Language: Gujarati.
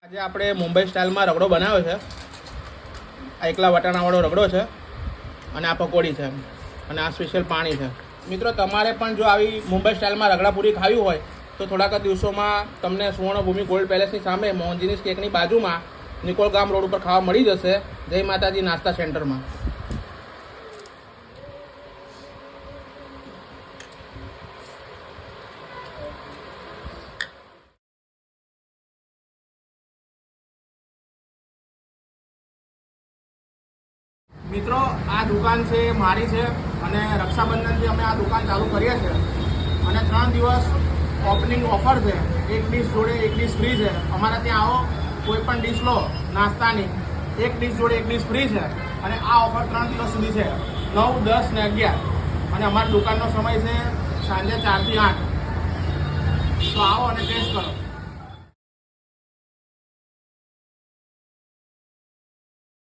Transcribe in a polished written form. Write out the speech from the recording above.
આજે આપણે મુંબઈ સ્ટાઇલમાં રગડો બનાવ્યો છે. આ એકલા વટાણાવાળો રગડો છે અને આ પકોડી છે અને આ સ્પેશિયલ પાણી છે. મિત્રો, તમારે પણ જો આવી મુંબઈ સ્ટાઇલમાં રગડાપુરી ખાવી હોય તો થોડાક દિવસોમાં તમને સુવર્ણભૂમિ ગોલ્ડ પેલેસની સામે મોહનજીની કેકની બાજુમાં નિકોલ ગામ રોડ ઉપર ખાવા મળી જશે. જય માતાજી નાસ્તા સેન્ટરમાં. મિત્રો, આ દુકાન છે મારી છે અને રક્ષાબંધનથી અમે આ દુકાન ચાલુ કરીએ છીએ અને 3 દિવસ ઓપનિંગ ઓફર છે. એક ડીશ જોડે એક ડીશ ફ્રી છે. અમારા ત્યાં આવો, કોઈ પણ ડીશ લો નાસ્તાની, એક ડીશ જોડે એક ડીશ ફ્રી છે અને આ ઓફર 3 દિવસ સુધી છે, 9, 10 ને 11. અને અમારી દુકાનનો સમય છે સાંજે 4 થી 8. તો આવો અને ટેસ્ટ કરો.